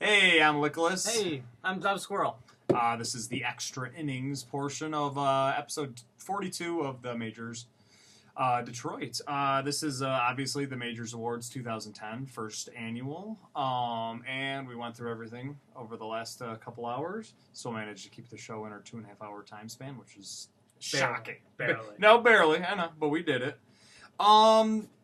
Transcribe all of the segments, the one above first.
Hey, I'm Nicholas. Hey, I'm Squirrel. This is the extra innings portion of episode 42 of the Majors Detroit. This is obviously the Majors Awards 2010, first annual. And we went through everything over the last couple hours. So I managed to keep the show in our 2.5 hour time span, which is shocking. Barely. No, barely. I know, but we did it.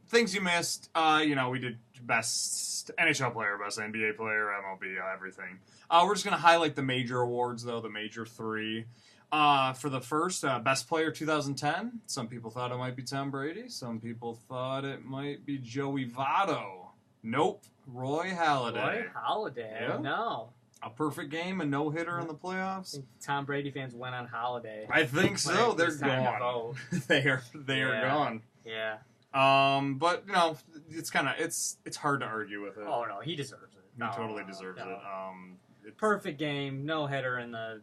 Things you missed. We did best NHL player, best NBA player, MLB, everything. We're just going to highlight the major awards, though, the major three. For the first, best player 2010, some people thought it might be Tom Brady. Some people thought it might be Joey Votto. Nope. Roy Halladay. Roy Halladay. Yeah. No. A perfect game, a no-hitter in the playoffs. I think Tom Brady fans went on Halladay. I think so. They're gone. They are gone. Yeah. But it's kind of it's hard to argue with it. Oh no, he deserves it. He totally deserves it. Perfect game, no hitter in the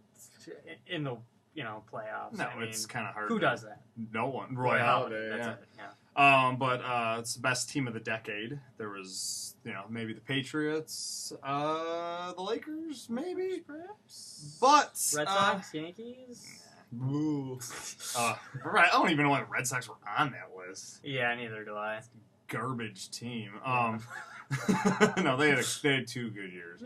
playoffs. No, it's kind of hard. Who does that? No one. Roy Halladay. That's Yeah. it. Yeah. But it's the best team of the decade. There was maybe the Patriots, the Lakers, maybe perhaps, but Red Sox, Yankees. Boo. I don't even know why the Red Sox were on that list. Yeah, neither do I. Garbage team. Yeah. No, they had 2 good years.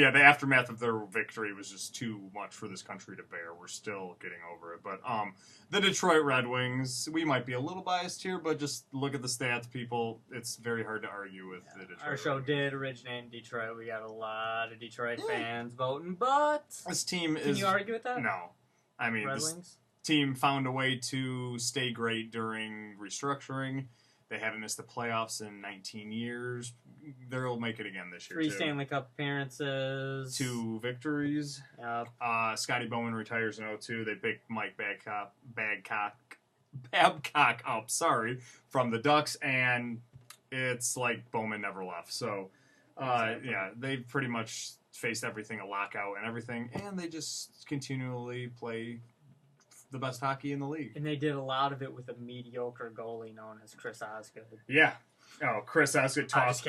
The aftermath of their victory was just too much for this country to bear. We're still getting over it. But the Detroit Red Wings, we might be a little biased here, but just look at the stats, people. It's very hard to argue with the Detroit Our show Red Wings. did originate in Detroit. We got a lot of Detroit fans voting, but This team can you argue with that? No. I mean, Red this Wings? team found a way to stay great during restructuring. They haven't missed the playoffs in 19 years. They'll make it again this year, 3 too. Stanley Cup appearances. 2 victories. Yep. Scotty Bowman retires in 2002. They picked Mike Babcock up, from the Ducks, and it's like Bowman never left. So, they've pretty much faced everything, a lockout and everything, and they just continually play the best hockey in the league. And they did a lot of it with a mediocre goalie known as Chris Osgood. Yeah. Oh, Chris Osgood talk to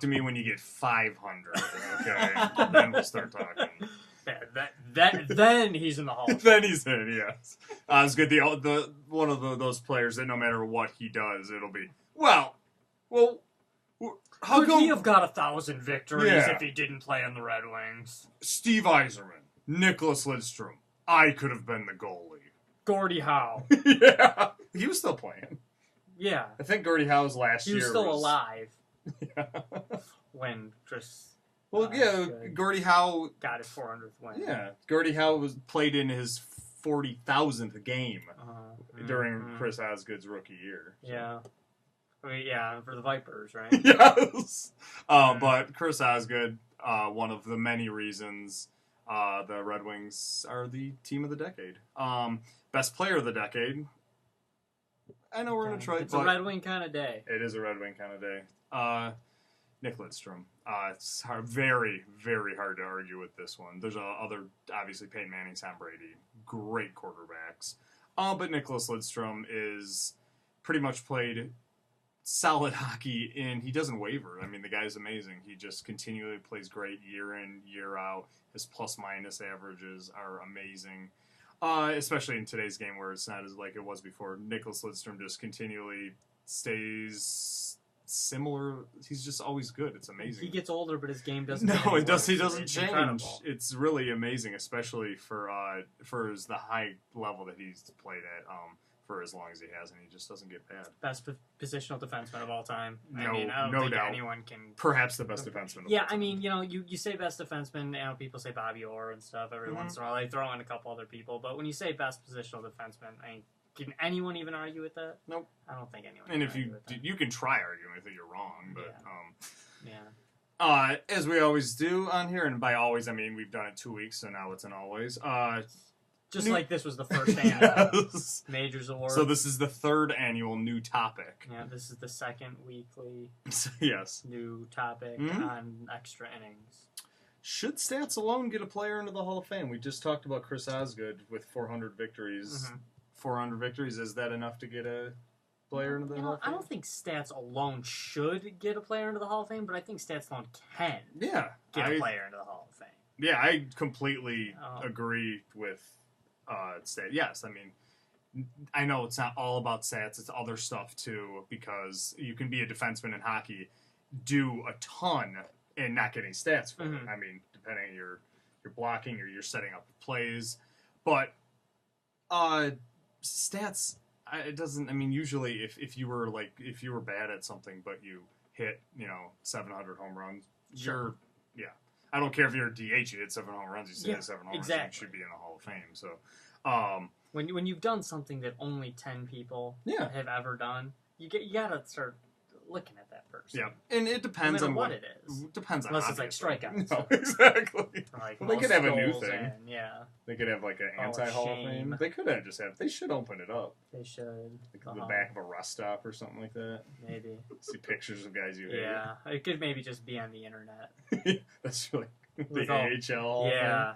me when you get 500. Okay, then we'll start talking. Then he's in the Hall. Then he's in, yes. Osgood, the one of those players that no matter what he does, it'll be well. How Could come he have got 1,000 victories Yeah. if he didn't play in the Red Wings? Steve Yzerman, Nicholas Lidstrom, I could have been the goalie. Gordie Howe. Yeah, he was still playing. Yeah. I think Gordie Howe's last He year was still alive Yeah. when Chris Gordie Howe got his 400th win. Yeah, Gordie Howe played in his 40,000th game during Chris Osgood's rookie year. So. Yeah. For the Vipers, right? Yes. But Chris Osgood, one of the many reasons the Red Wings are the team of the decade. Best player of the decade. I know we're in Detroit, It's a Red Wing kind of day. It is a Red Wing kind of day. Nick Lidstrom. It's very, very hard to argue with this one. There's other, obviously, Peyton Manning, Tom Brady, great quarterbacks. But Nicholas Lidstrom is pretty much played solid hockey, and he doesn't waver. I mean, the guy's amazing. He just continually plays great year in, year out. His plus-minus averages are amazing, especially in today's game where it's not as like it was before. Nicholas Lidstrom just continually stays similar. He's just always good. It's amazing. He gets older, but his game doesn't. No, it does. He doesn't It's change. incredible. It's really amazing, especially for the high level that he's played at for as long as he has, and he just doesn't get bad. Best positional defenseman of all time. I No- mean, I don't no think doubt. anyone can. Perhaps the best defenseman. Of Yeah, all I time. mean, you say best defenseman, people say Bobby Orr and stuff every once in a while. They throw in a couple other people, but when you say best positional defenseman, can anyone even argue with that? Nope. I don't think anyone. And can if argue with that. you can try arguing with it, you're wrong. But Yeah. as we always do on here, and by always I mean we've done it 2 weeks, so now it's an always. Just like this was the first annual Yes. Majors Award. So this is the 3rd annual new topic. Yeah, this is the 2nd weekly Yes. new topic Mhm. on extra innings. Should stats alone get a player into the Hall of Fame? We just talked about Chris Osgood with 400 victories. Mhm. 400 victories, is that enough to get a player into the Hall of I Fame? don't think stats alone should get a player into the Hall of Fame, but I think stats alone can get a player into the Hall of Fame. Yeah, I completely agree with stats. Yes, I mean, I know it's not all about stats; it's other stuff too. Because you can be a defenseman in hockey, do a ton, and not getting stats for it. I mean, depending on your blocking or you're setting up plays, but stats. It doesn't. I mean, usually, if you were bad at something, but you hit 700 home runs, Sure. I don't care if you're a DH, you hit 7 home runs, you still hit 7 home runs, you should be in the Hall of Fame. So, when you've done something that only 10 people have ever done, you gotta start looking at that person. Yeah, and it depends no on what it is. Depends on unless it's like strikeouts. No, exactly. Like well, they could have a new goals thing. They could have like an anti-Hall of Fame. They could have just have. They should open it up. They should. Like the back of a rest stop or something like that. Maybe. See pictures of guys you hate. Yeah, it could maybe just be on the internet. That's really the AHL Hall Yeah. Fame.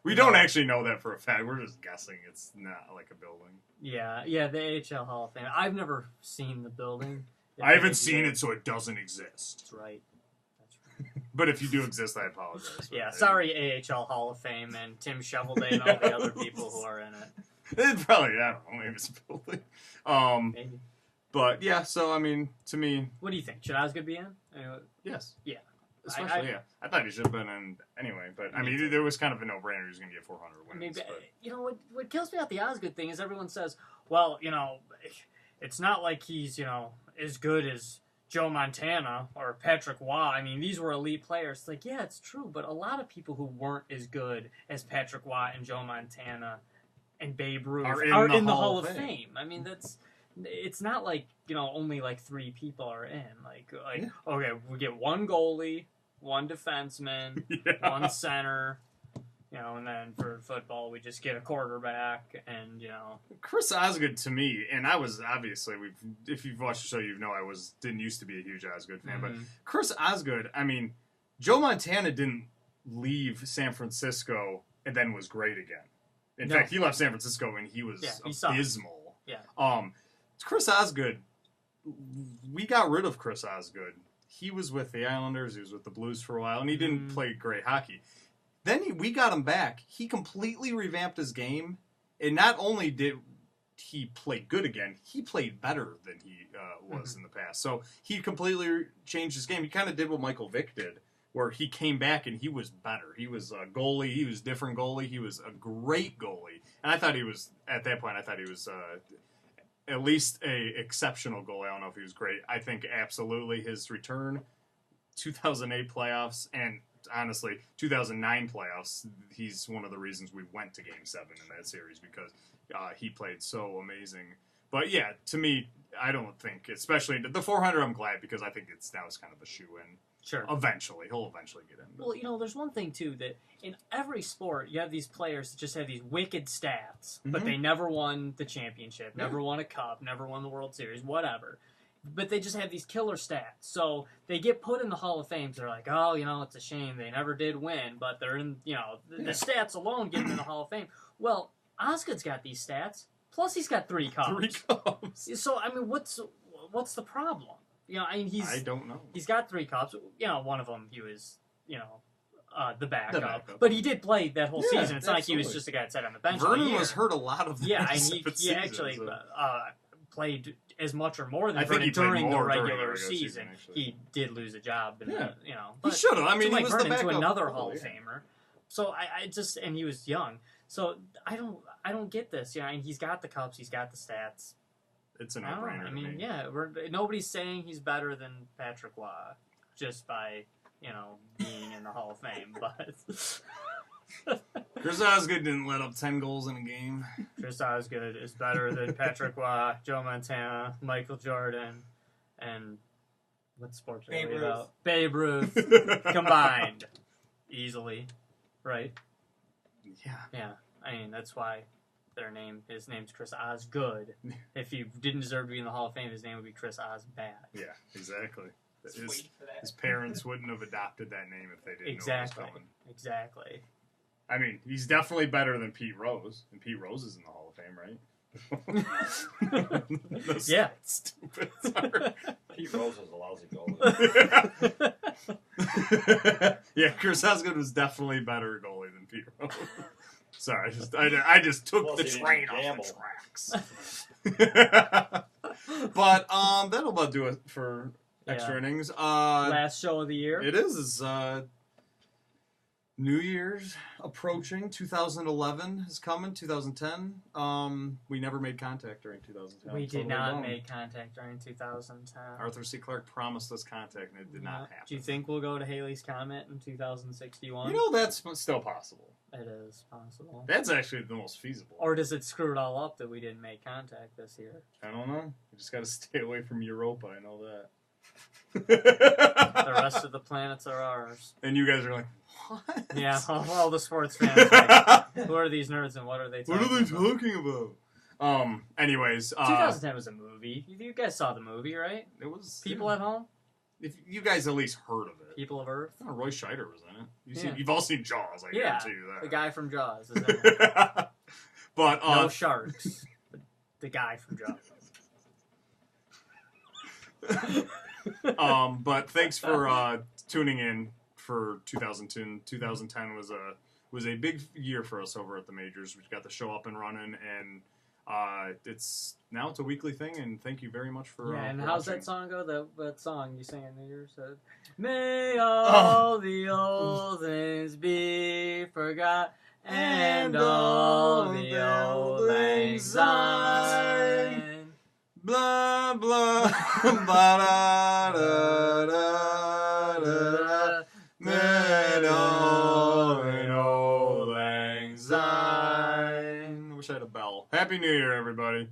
We don't actually know that for a fact. We're just guessing it's not like a building. Yeah, the AHL Hall of Fame. I've never seen the building. I haven't seen it, so it doesn't exist. That's right. But if you do exist, I apologize. Yeah, sorry, AHL Hall of Fame and Tim Shovelday and all the other people who are in it. It's probably, I don't know, maybe it's a building. Maybe. But yeah, so I mean, to me, what do you think? Should Osgood be in? Yes. Yeah. Especially, I thought he should have been in anyway. But I mean, there was kind of a no-brainer. He was going to get 400 wins. Maybe, what kills me about the Osgood thing is everyone says, well, it's not like he's as good as Joe Montana or Patrick Waugh. I mean, these were elite players. It's like, yeah, it's true, but a lot of people who weren't as good as Patrick Waugh and Joe Montana and Babe Ruth are in the Hall of Fame. I mean, it's not like only like 3 people are in. Okay, we get 1 goalie, 1 defenseman, 1 center. And then for football, we just get a quarterback, and Chris Osgood to me, and I was obviously if you've watched the show, I didn't used to be a huge Osgood fan, but Chris Osgood, I mean, Joe Montana didn't leave San Francisco and then was great again. In fact, he left San Francisco and he was abysmal. Yeah. Chris Osgood, we got rid of Chris Osgood. He was with the Islanders, he was with the Blues for a while, and he didn't play great hockey. Then we got him back. He completely revamped his game, and not only did he play good again, he played better than he was in the past. So he completely changed his game. He kind of did what Michael Vick did, where he came back and he was better. He was a goalie. He was a different goalie. He was a great goalie. And I thought he was, at that point, at least a exceptional goalie. I don't know if he was great. I think absolutely his return, 2008 playoffs, and honestly, 2009 playoffs, he's one of the reasons we went to Game 7 in that series because he played so amazing. But yeah, to me, I don't think, especially the 400, I'm glad because I think it's kind of a shoe-in. Sure. He'll eventually get in. But. Well, there's one thing, too, that in every sport, you have these players that just have these wicked stats, but they never won the championship, never won a cup, never won the World Series, whatever. But they just have these killer stats. So they get put in the Hall of Fame. So they're like, oh, it's a shame they never did win, but they're in, the stats alone get them in the Hall of Fame. Well, Osgood's got these stats, plus he's got 3 cups. 3 cups. So, I mean, what's the problem? I don't know. He's got 3 cups. One of them he was, the backup. But he did play that whole season. It's not like he was just a guy that sat on the bench. Vernon was hurt a lot of he actually played as much or more than Vernon during the regular season. He did lose a job. And, he should have. I mean, he was Vernon the backup to another Hall of Famer. So I just, and he was young. So I don't get this. And he's got the cups. He's got the stats. It's a no-brainer. I mean, nobody's saying he's better than Patrick Waugh just by being in the Hall of Fame, but Chris Osgood didn't let up 10 goals in a game. Chris Osgood is better than Patrick Waugh, Joe Montana, Michael Jordan, and what sport are we about? Babe Ruth combined easily, right? Yeah. I mean, that's why his name's Chris Osgood. If he didn't deserve to be in the Hall of Fame, his name would be Chris Osbad. Yeah, exactly. His parents wouldn't have adopted that name if they didn't know what was coming. Exactly. I mean, he's definitely better than Pete Rose, and Pete Rose is in the Hall of Fame, right? Yeah. Stupid. Sorry. Pete Rose was a lousy goalie. Yeah, Chris Osgood was definitely a better goalie than Pete Rose. Sorry, I just took Plus the he didn't train gamble. off the tracks. But that'll about do it for extra innings. Last show of the year. It is New Year's approaching. 2011 is coming. 2010. We never made contact during 2010. We did Totally not wrong. make contact during 2010. Arthur C. Clarke promised us contact, and it did not happen. Do you think we'll go to Haley's Comet in 2061? You know, that's still possible. It is possible. That's actually the most feasible. Or does it screw it all up that we didn't make contact this year? I don't know. You just got to stay away from Europa. I know that. The rest of the planets are ours. And you guys are like, what? Yeah, all the sports fans like, who are these nerds and what are they talking What are they about? talking about? Anyways, 2010 was a movie. You guys saw the movie, right? it was People at home? If you guys at least heard of it. People of Earth? Oh, Roy Scheider was in it. Yeah. You've all seen Jaws. I guarantee you that. The guy from Jaws is in it. But No sharks. But the guy from Jaws. But thanks for tuning in for 2010. 2010 was a big year for us over at the majors. We got the show up and running, and it's a weekly thing. And thank you very much for And for how's watching. that song go? That song you sang in New Year's? May all the old things be forgot, and all the old lang syne. Blah blah blah da da da da. May all the old lang syne. I wish I had a bell. Happy New Year, everybody.